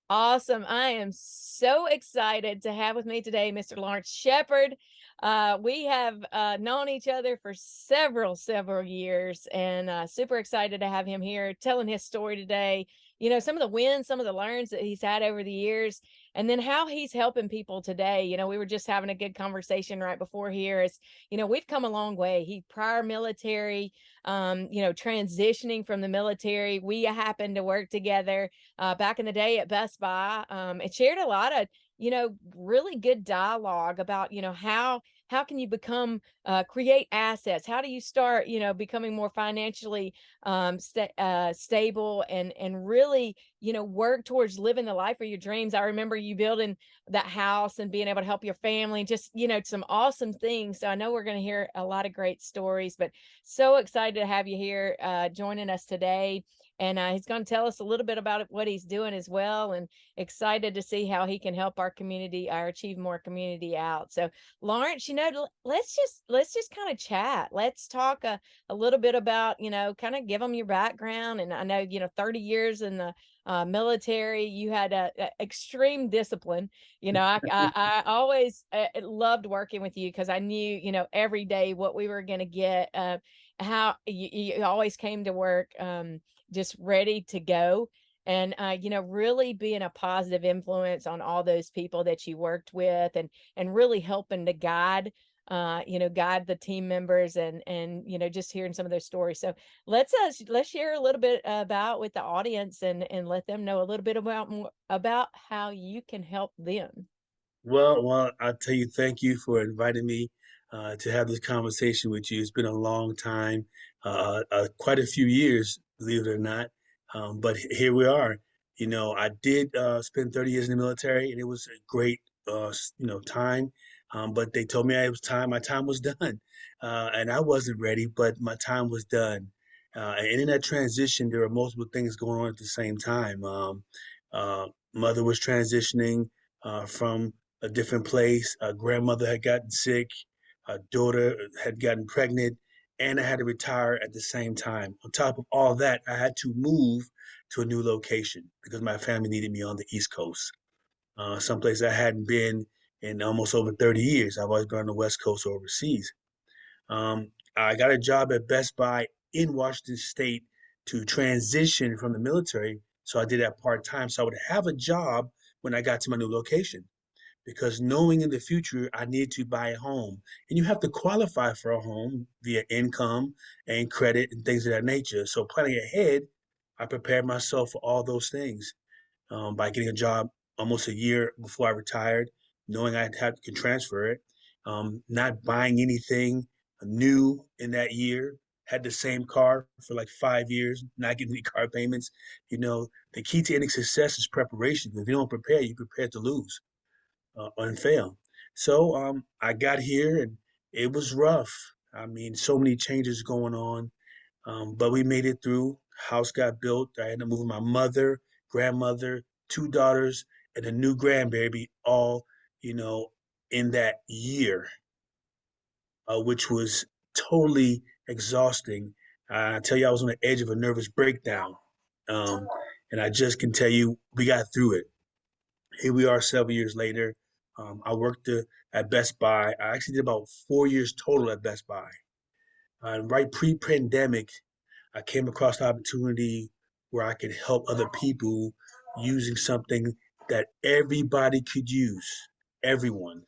Awesome. I am so excited to have with me today Mr. Lawrence Sheppard. We have known each other for several years and super excited to have him here telling his story today. You know, some of the wins, some of the learns that he's had over the years, and then how he's helping people today. You know, we were just having a good conversation right before here. We've come a long way. He prior military, transitioning from the military. We happened to work together back in the day at Best Buy. It shared a lot of really good dialogue about how can you become create assets, how do you start becoming more financially stable and really work towards living the life of your dreams. I remember you building that house and being able to help your family, just some awesome things. So I know we're going to hear a lot of great stories, but so excited to have you here joining us today. And he's going to tell us a little bit about what he's doing as well, and excited to see how he can help our community, our Achieve More community out. So, Lawrence, let's just kind of chat. Let's talk a little bit about kind of give them your background. And I know 30 years in the military, you had a extreme discipline. I always loved working with you because I knew every day what we were going to get. How you always came to work. Just ready to go, and really being a positive influence on all those people that you worked with, and really helping to guide the team members, and just hearing some of their stories. So let's share a little bit about with the audience, and let them know a little bit about how you can help them. Well, I tell you, thank you for inviting me to have this conversation with you. It's been a long time, quite a few years, believe it or not. But here we are. I did spend 30 years in the military, and it was a great, time. But they told me it was time. My time was done, and I wasn't ready, but my time was done. And in that transition, there were multiple things going on at the same time. Mother was transitioning from a different place. A grandmother had gotten sick. A daughter had gotten pregnant, and I had to retire at the same time. On top of all that, I had to move to a new location because my family needed me on the East Coast, someplace I hadn't been in almost over 30 years. I've always been on the West Coast or overseas. I got a job at Best Buy in Washington State to transition from the military. So I did that part time. So I would have a job when I got to my new location because knowing in the future I need to buy a home, and you have to qualify for a home via income and credit and things of that nature. So planning ahead, I prepared myself for all those things by getting a job almost a year before I retired, knowing could transfer it, not buying anything new in that year. Had the same car for like 5 years, not getting any car payments. The key to any success is preparation. If you don't prepare, you prepare to lose and fail. So I got here and it was rough. I mean, so many changes going on, but we made it through. House got built. I ended up moving my mother, grandmother, two daughters, and a new grandbaby, all you know, in that year, which was totally exhausting. I tell you, I was on the edge of a nervous breakdown, um, and I just can tell you, we got through it. Here we are 7 years later. I worked at Best Buy. I actually did about 4 years total at Best Buy. Right pre-pandemic, I came across the opportunity where I could help other people using something that everybody could use, everyone,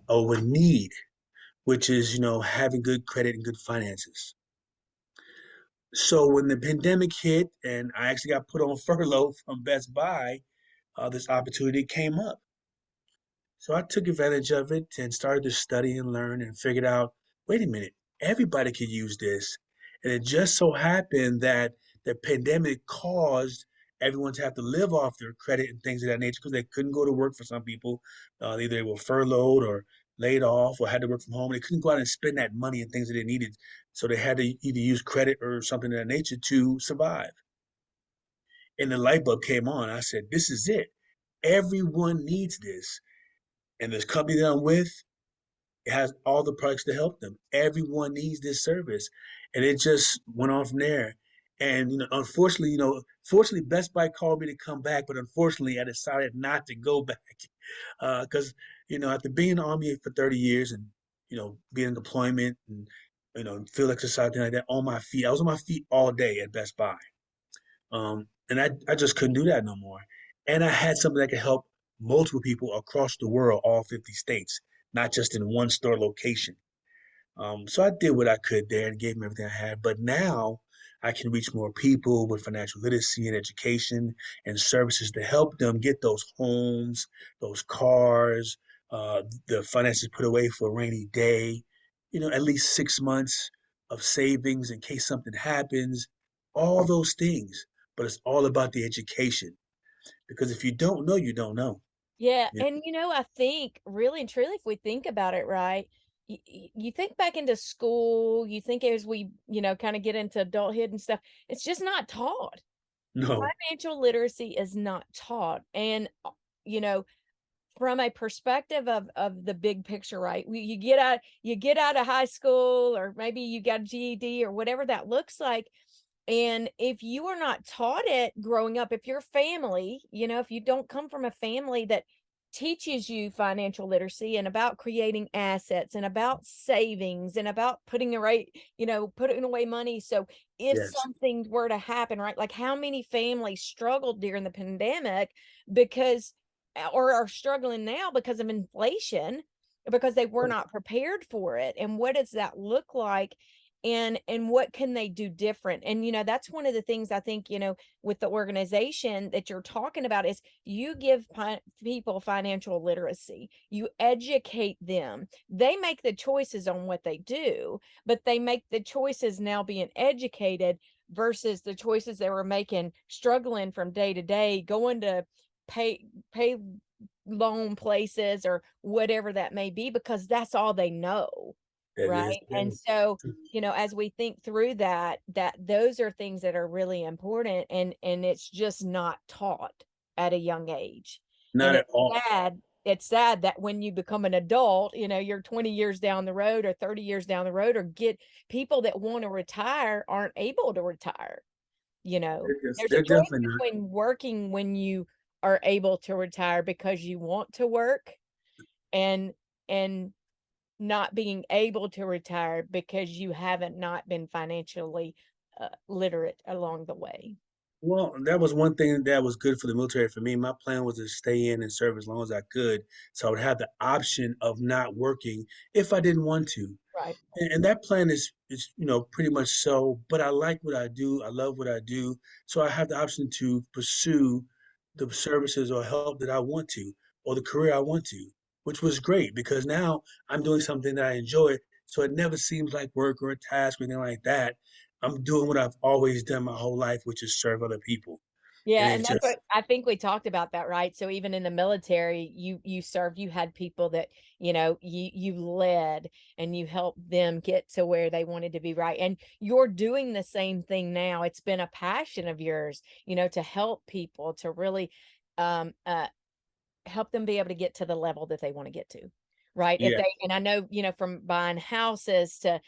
or would need, which is, having good credit and good finances. So when the pandemic hit and I actually got put on furlough from Best Buy, this opportunity came up. So I took advantage of it and started to study and learn and figured out, wait a minute, everybody could use this. And it just so happened that the pandemic caused everyone to have to live off their credit and things of that nature because they couldn't go to work for some people. Either they were furloughed or laid off or had to work from home. They couldn't go out and spend that money and things that they needed. So they had to either use credit or something of that nature to survive. And the light bulb came on. I said, this is it. Everyone needs this. And this company that I'm with, it has all the products to help them. Everyone needs this service. And it just went on from there. And unfortunately, fortunately, Best Buy called me to come back, but unfortunately, I decided not to go back because after being in the army for 30 years and being in deployment and field exercise thing like that on my feet, I was on my feet all day at Best Buy, and I just couldn't do that no more. And I had something that could help multiple people across the world, all 50 states, not just in one store location. So I did what I could there and gave them everything I had. But now I can reach more people with financial literacy and education and services to help them get those homes, those cars, the finances put away for a rainy day, at least 6 months of savings in case something happens, all those things. But it's all about the education because if you don't know, you don't know. Yeah, Yeah. and I think really and truly, if we think about it, right, you think back into school, you think as we, kind of get into adulthood and stuff, it's just not taught. No, Financial literacy is not taught. And, you know, from a perspective of the big picture, right? You get out of high school, or maybe you got a GED or whatever that looks like. And if you are not taught it growing up, if your family, if you don't come from a family that teaches you financial literacy and about creating assets and about savings and about putting away money. So if yes, something were to happen, right? Like how many families struggled during the pandemic because or are struggling now because of inflation because they were not prepared for it. And what does that look like? And what can they do different? And that's one of the things I think, with the organization that you're talking about is you give people financial literacy, you educate them, they make the choices on what they do, but they make the choices now being educated versus the choices they were making struggling from day to day, going to pay loan places or whatever that may be because that's all they know, that is right? And so, as we think through that those are things that are really important, and it's just not taught at a young age. And not at all. it's sad that when you become an adult, you're 20 years down the road or 30 years down the road, or get people that want to retire aren't able to retire. There's a They're choice definitely not. between working when you are able to retire because you want to work, and and not being able to retire because you haven't not been financially literate along the way. Well, that was one thing that was good for the military for me. My plan was to stay in and serve as long as I could, so I would have the option of not working if I didn't want to. Right. And that plan is pretty much so. But I like what I do. I love what I do, so I have the option to pursue the services or help that I want to, or the career I want to, which was great because now I'm doing something that I enjoy. So it never seems like work or a task or anything like that. I'm doing what I've always done my whole life, which is serve other people. And Yeah, it's and that's just what I think we talked about that, right? So even in the military, you served, you had people that, you led and you helped them get to where they wanted to be, right? And you're doing the same thing now. It's been a passion of yours, to help people to really um uh help them be able to get to the level that they want to get to. Right. If yeah, they, and I know, from buying houses to,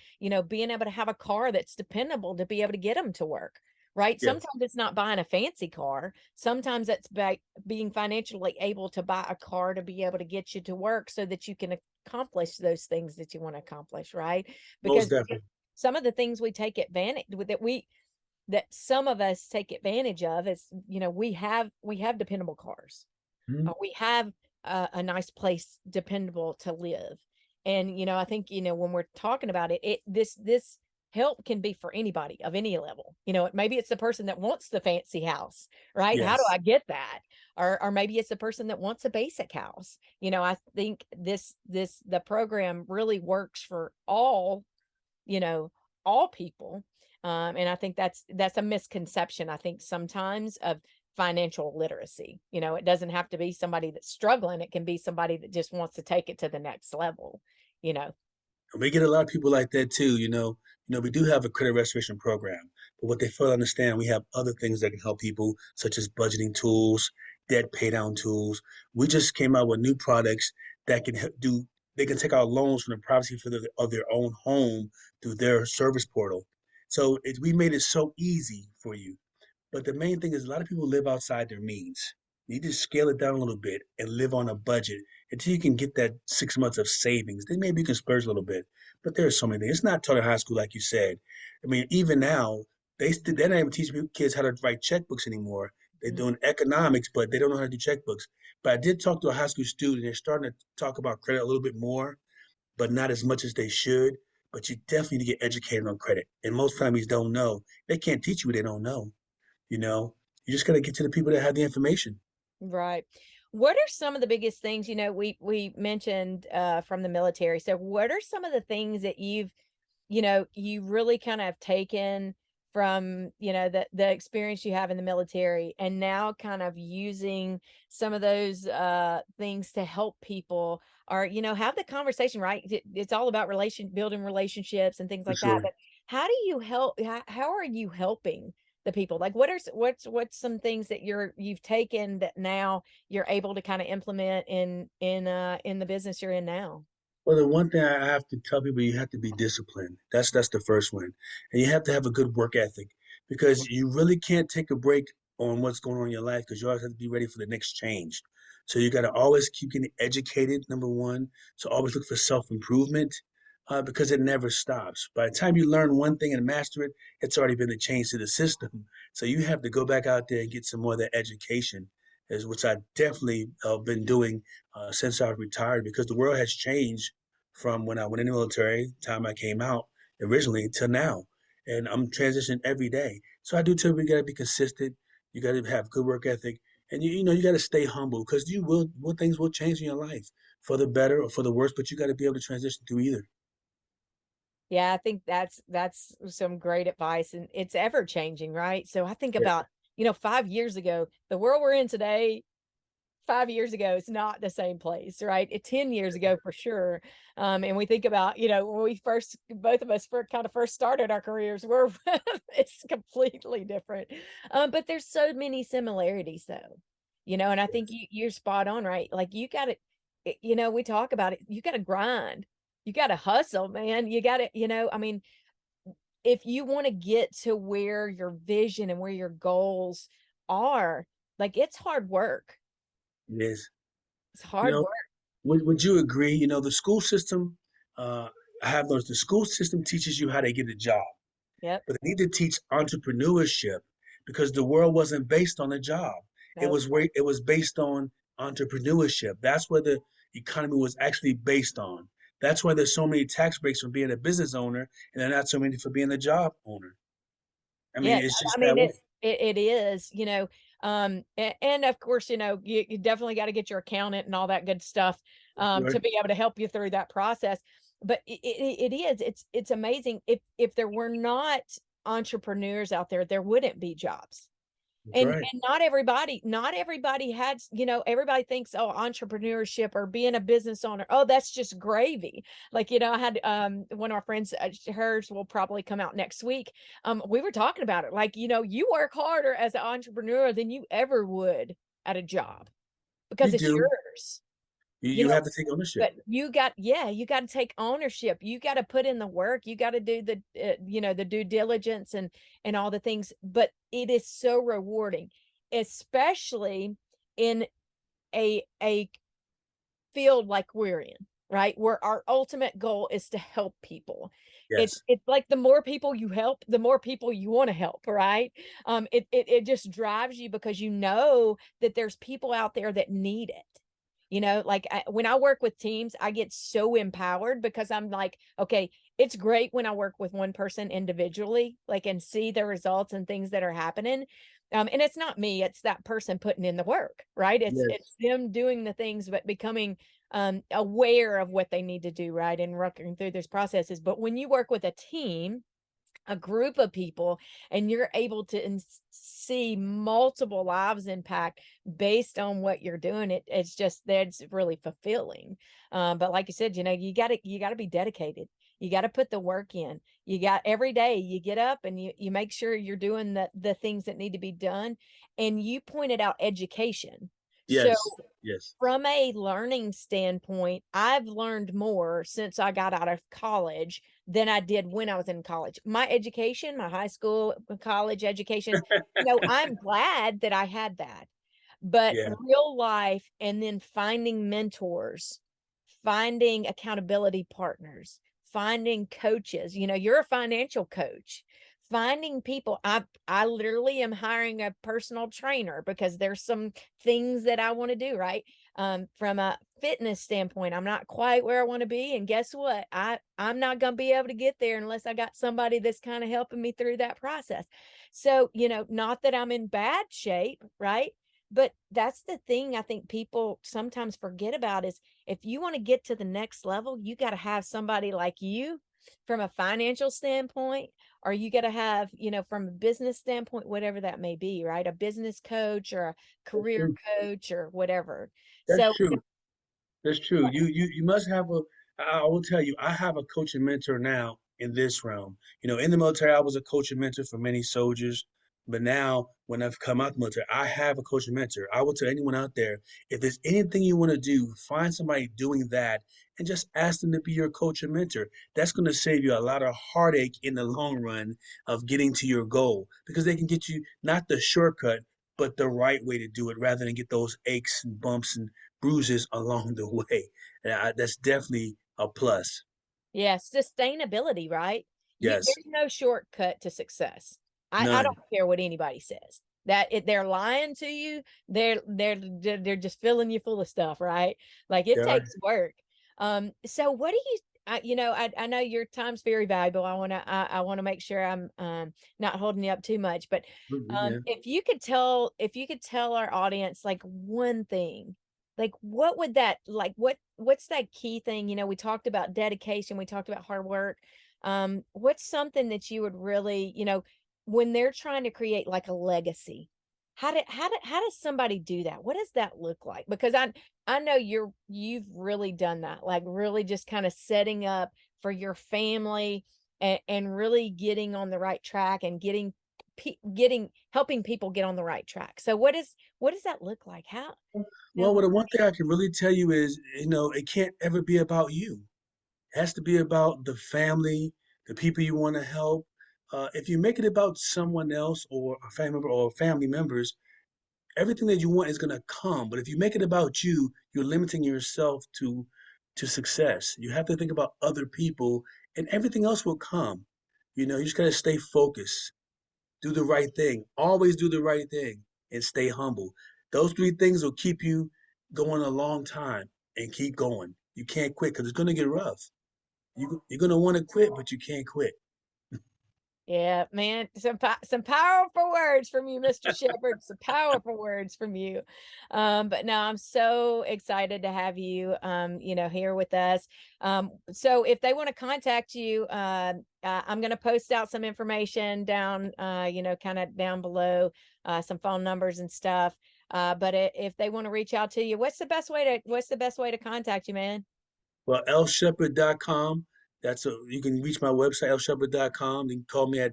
being able to have a car that's dependable to be able to get them to work. Right. yes, Sometimes it's not buying a fancy car. Sometimes it's by being financially able to buy a car to be able to get you to work so that you can accomplish those things that you want to accomplish. Right. most Because definitely. some of the things we take advantage that some of us take advantage of is, we have dependable cars, Mhm. we have a nice place dependable to live. And I think when we're talking about this help can be for anybody of any level. Maybe it's the person that wants the fancy house, right? How do Yes, I get that? Or maybe it's the person that wants a basic house. I think the program really works for you know, all people. And I think that's a misconception, I think, sometimes, of financial literacy. It doesn't have to be somebody that's struggling. It can be somebody that just wants to take it to the next level, you know. we get a lot of people like that too. We do have a credit restoration program, but what they fail to understand, we have other things that can help people, such as budgeting tools, debt pay down tools. We just came out with new products that can do. They can take out loans from the privacy of their own home through their service portal. So we made it so easy for you. But the main thing is a lot of people live outside their means. You need to scale it down a little bit and live on a budget until you can get that 6 months of savings. Then maybe you can splurge a little bit. But there are so many things. It's not taught in high school, like you said. I mean, even now, they're not even teaching kids how to write checkbooks anymore. They're Mhm. doing economics, but they don't know how to do checkbooks. But I did talk to a high school student. They're starting to talk about credit a little bit more, but not as much as they should. But you definitely need to get educated on credit. And most families don't know. They can't teach you what they don't know. You know, you just got to get to the people that have the information. Right. What are some of the biggest things, we mentioned from the military. So what are some of the things that you really kind of have taken from, the experience you have in the military and now kind of using some of those things to help people or, have the conversation, right? It's all about building relationships and things For like that. sure. But how do you help? How are you helping the people? Like what's some things that you've taken that now you're able to kind of implement in the business you're in now? Well, the one thing I have to tell people, you have to be disciplined. That's the first one, and you have to have a good work ethic because you really can't take a break on what's going on in your life because you always have to be ready for the next change. So you got to always keep getting educated. Number one, so always look for self improvement because it never stops. By the time you learn one thing and master it, it's already been a change to the system. So you have to go back out there and get some more of that education, is which I definitely been doing since I've retired because the world has changed from when I went in the military, time I came out originally till now. And I'm transitioning every day. So I do tell you, you gotta be consistent, you gotta have good work ethic, and you gotta stay humble because things will change in your life for the better or for the worse, but you gotta be able to transition through either. Yeah, I think that's some great advice, and it's ever changing, right? So I think Yeah. about, 5 years ago, the world we're in today, 5 years ago is not the same place, right? 10 years ago for sure. And we think about, when we first both of us first started our careers, we're it's completely different. But there's so many similarities though. And I think Yes. you're spot on, right? Like you got to, we talk about it, you got to grind. You got to hustle, man. You got to, I mean, if you want to get to where your vision and where your goals are, like it's hard work. It is. It's You hard know, work. would you agree? You know, the school system, uh, I have those, the school system teaches you how to get a job, Yep. but they need to teach entrepreneurship because the world wasn't based on a job. Nope. It was based on entrepreneurship. That's where the economy was actually based on. That's why there's so many tax breaks for being a business owner and there are not so many for being a job owner. I Yeah, mean, it's I just mean, that way. it is, and of course, you definitely gotta get your accountant and all that good stuff, Sure. to be able to help you through that process. But it is, it's amazing. If there were not entrepreneurs out there, there wouldn't be jobs. That's right. And not everybody had, everybody thinks, oh, entrepreneurship or being a business owner, oh, that's just gravy. Like, I had one of our friends, hers will probably come out next week. We were talking about it. Like, you work harder as an entrepreneur than you ever would at a job You because it's do. yours. You You know, have to take ownership. but you gotta take ownership. You gotta put in the work. You gotta do the due diligence and all the things, but it is so rewarding, especially in a field like we're in, right? Where our ultimate goal is to help people. It's Yes. it's like the more people you help, the more people you wanna help, right? It just drives you because you know that there's people out there that need it. Like when I work with teams, I get so empowered because I'm like, okay, it's great when I work with one person individually, like and see the results and things that are happening. And it's not me, it's that person putting in the work, right? It's Yes. them doing the things, but becoming aware of what they need to do, right? And working through those processes. But when you work with a team, a group of people, and you're able to see multiple lives impact based on what you're doing, it's just that's really fulfilling. But like you said, you got to be dedicated. You got to put the work in. You got every day you get up and you make sure you're doing the things that need to be done. And you pointed out education. So Yes. Yes. from a learning standpoint, I've learned more since I got out of college than I did when I was in college. My education, my high school, college education, I'm glad that I had that. But Yeah, real life and then finding mentors, finding accountability partners, finding coaches, you're a financial coach. Finding people, I literally am hiring a personal trainer because there's some things that I want to do, right? From a fitness standpoint, I'm not quite where I want to be. And guess what? I'm not gonna be able to get there unless I got somebody that's kind of helping me through that process. So, not that I'm in bad shape, right? But that's the thing I think people sometimes forget about is if you want to get to the next level, you got to have somebody like you from a financial standpoint, or you got to have, from a business standpoint, whatever that may be, right? A business coach or a that's career true. coach or whatever. That's So, true. That's true. You must have a. I will tell you, I have a coach and mentor now in this realm. In the military, I was a coach and mentor for many soldiers, but now when I've come out the military, I have a coach and mentor. I will tell anyone out there, if there's anything you want to do, find somebody doing that and just ask them to be your coach and mentor. That's going to save you a lot of heartache in the long run of getting to your goal because they can get you not the shortcut, but the right way to do it rather than get those aches and bumps and bruises along the way. That's definitely a plus. yeah, sustainability, right? Yes, There's no shortcut to success. I don't none. care what anybody says. They're lying to you. They're just filling you full of stuff, right? Like it There are. takes work. So what do you I know your time's very valuable. I want to make sure I'm not holding you up too much, but Yeah. if you could tell our audience like one thing, like what would that like what's that key thing? We talked about dedication, we talked about hard work. What's something that you would really, when they're trying to create like a legacy, how does somebody do that? What does that look like? Because I know you've really done that, like really just kind of setting up for your family and really getting on the right track and getting helping people get on the right track. So what does that look like? Well, Now, the one thing I can really tell you is, it can't ever be about you. It has to be about the family, the people you want to help. If you make it about someone else or a family member or family members, everything that you want is going to come. But if you make it about you, you're limiting yourself to success. You have to think about other people, and everything else will come. You just got to stay focused, do the right thing, always do the right thing, and stay humble. Those three things will keep you going a long time and keep going. You can't quit because it's going to get rough. You're going to want to quit, but you can't quit. yeah, man, some powerful words from you, Mr. Shepherd. Some powerful words from you. But no, I'm so excited to have you, here with us. So if they want to contact you, I'm going to post out some information down, kind of down below, some phone numbers and stuff. But if they want to reach out to you, what's the best way to contact you, man? Well, lshepherd.com. You can reach my website, lshepherd.com. You can call me at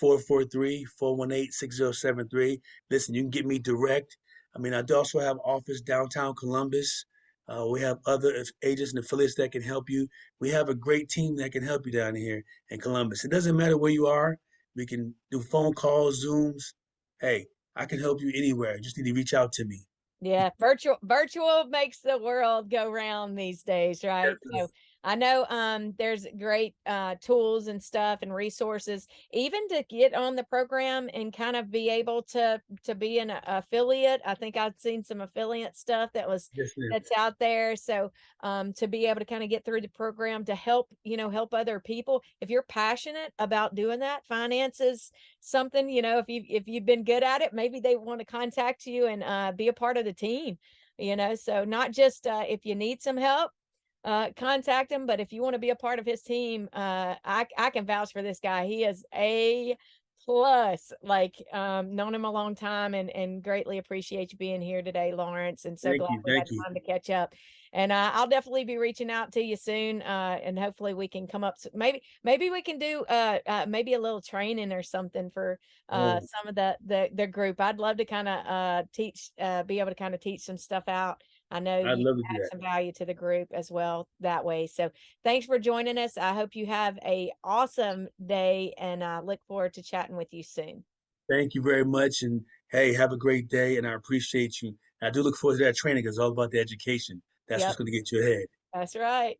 443-418-6073. Listen, you can get me direct. I mean, I do also have office downtown Columbus. We have other agents and affiliates that can help you. We have a great team that can help you down here in Columbus. It doesn't matter where you are. We can do phone calls, Zooms. Hey, I can help you anywhere. You just need to reach out to me. Yeah, virtual makes the world go round these days, right? So Definitely. I know there's great tools and stuff and resources even to get on the program and kind of be able to be an affiliate. I think I've seen some affiliate stuff Yes, ma'am. that's out there. So to be able to kind of get through the program to help, help other people. If you're passionate about doing that, finances, something, if you've been good at it, maybe they want to contact you and be a part of the team, so not just if you need some help, contact him, but if you want to be a part of his team, I can vouch for this guy. He is a plus, like known him a long time and greatly appreciate you being here today, Lawrence, and so Thank glad you. we had Thank you. time to catch up. And I'll definitely be reaching out to you soon, and hopefully we can come up maybe we can do maybe a little training or something for Oh, some of the group. I'd love to kind of teach be able to kind of teach some stuff out I know I'd you love to do add that. some value to the group as well that way. So thanks for joining us. I hope you have a awesome day and I look forward to chatting with you soon. Thank you very much. And hey, have a great day. And I appreciate you. I do look forward to that training because it's all about the education. That's what's Yep, going to get you ahead. that's right.